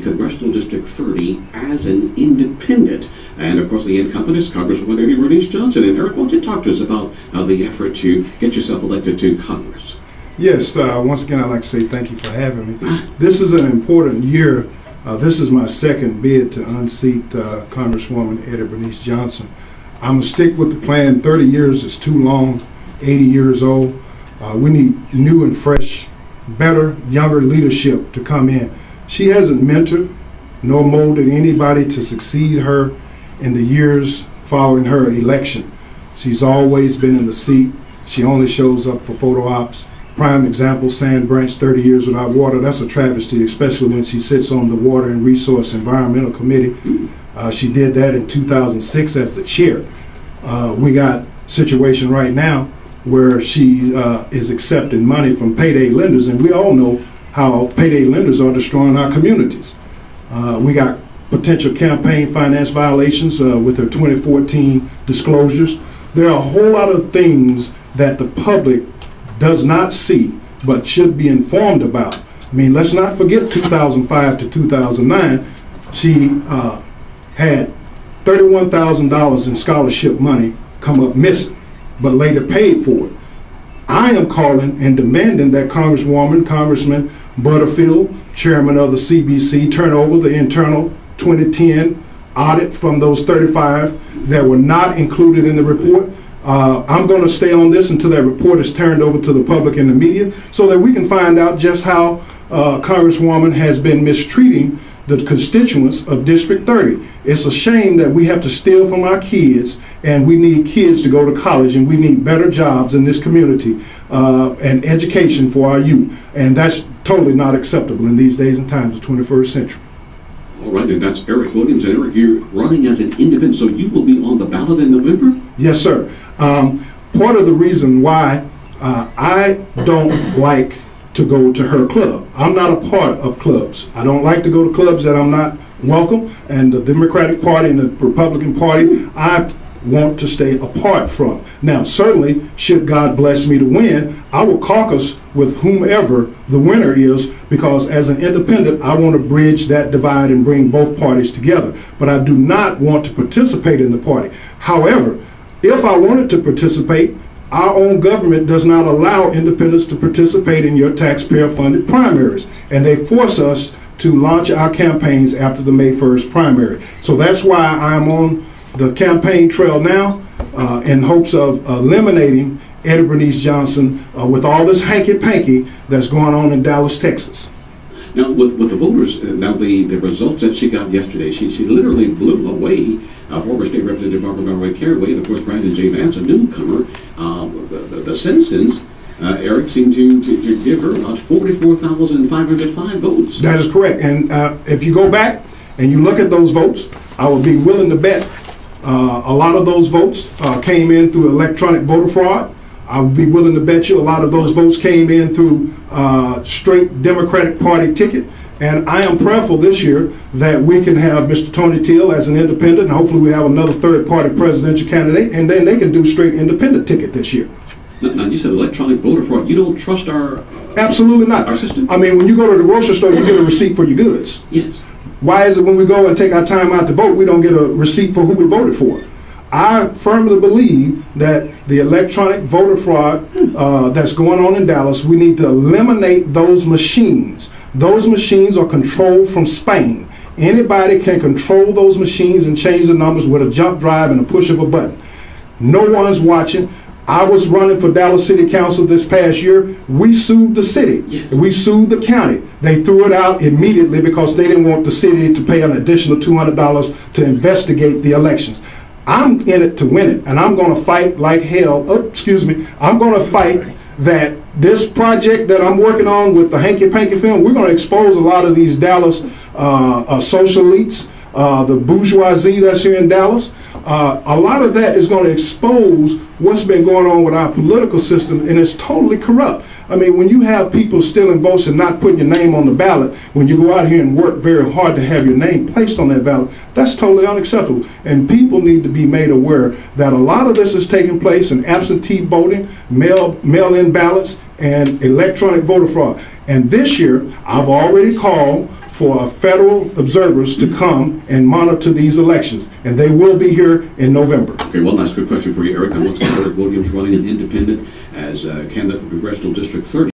Congressional District 30 as an independent. And of course, the incumbent is Congresswoman Eddie Bernice Johnson. And Eric, why don't you talk to us about the effort to get yourself elected to Congress? Yes, once again, I'd like to say thank you for having me. This is an important year. This is my second bid to unseat Congresswoman Eddie Bernice Johnson. I'm going to stick with the plan. 30 years is too long, 80 years old. We need new and fresh, better, younger leadership to come in. She hasn't mentored nor molded anybody to succeed her in the years following her election. She's always been in the seat. She only shows up for photo ops. Prime example, Sand Branch, 30 years without water. That's a travesty, especially when she sits on the Water and Resource Environmental Committee. She did that in 2006 as the chair. We got a situation right now where she is accepting money from payday lenders, and we all know how payday lenders are destroying our communities. We got potential campaign finance violations with her 2014 disclosures. There are a whole lot of things that the public does not see but should be informed about. I mean, let's not forget 2005 to 2009, she had $31,000 in scholarship money come up missing, but later paid for it. I am calling and demanding that Congressman Butterfield, chairman of the CBC, turn over the internal 2010 audit from those 35 that were not included in the report. I'm going to stay on this until that report is turned over to the public and the media so that we can find out just how Congresswoman has been mistreating the constituents of District 30. It's a shame that we have to steal from our kids, and we need kids to go to college, and we need better jobs in this community and education for our youth. And that's totally not acceptable in these days and times of the 21st century. All right, and that's Eric Williams. And Eric, you're running as an independent, so you will be on the ballot in November? Yes, sir. Part of the reason why I don't like to go to her club. I'm not a part of clubs. I don't like to go to clubs that I'm not welcome, and the Democratic Party and the Republican Party, I want to stay apart from. Now, certainly, should God bless me to win, I will caucus with whomever the winner is, because as an independent, I want to bridge that divide and bring both parties together. But I do not want to participate in the party. However, if I wanted to participate, our own government does not allow independents to participate in your taxpayer-funded primaries, and they force us to launch our campaigns after the May 1st primary. So that's why I'm on the campaign trail now in hopes of eliminating Eddie Bernice Johnson with all this hanky-panky that's going on in Dallas, Texas. Now, with the voters, now the results that she got yesterday, she literally blew away former State Representative Barbara Caraway, and of course Brandon J. Vance, a newcomer. The citizens, Eric, seemed to give her about 44,505 votes. That is correct. And if you go back and you look at those votes, I would be willing to bet a lot of those votes came in through electronic voter fraud. I would be willing to bet you a lot of those votes came in through straight Democratic Party ticket. And I am prayerful this year that we can have Mr. Tony Teal as an independent, and hopefully we have another third-party presidential candidate, and then they can do straight independent ticket this year. Now, you said electronic voter fraud. You don't trust our absolutely not. Our system? I mean, when you go to the grocery store, you get a receipt for your goods. Yes. Why is it when we go and take our time out to vote, we don't get a receipt for who we voted for? I firmly believe that the electronic voter fraud that's going on in Dallas, we need to eliminate those machines. Those machines are controlled from Spain. Anybody can control those machines and change the numbers with a jump drive and a push of a button. No one's watching. I was running for Dallas City Council this past year. We sued the city. Yes. We sued the county. They threw it out immediately because they didn't want the city to pay an additional $200 to investigate the elections. I'm in it to win it, and I'm going to fight like hell. Oh, excuse me. I'm going to fight that this project that I'm working on with the hanky-panky film, we're going to expose a lot of these Dallas social elites, the bourgeoisie that's here in Dallas. A lot of that is going to expose what's been going on with our political system, and it's totally corrupt. I mean, when you have people stealing votes and not putting your name on the ballot, when you go out here and work very hard to have your name placed on that ballot, that's totally unacceptable. And people need to be made aware that a lot of this is taking place in absentee voting, mail-in ballots, and electronic voter fraud. And this year, I've already called for federal observers to come and monitor these elections, and they will be here in November. Okay, one last quick question for you, Eric. I want to Eric Williams running an independent as candidate for Congressional District 30.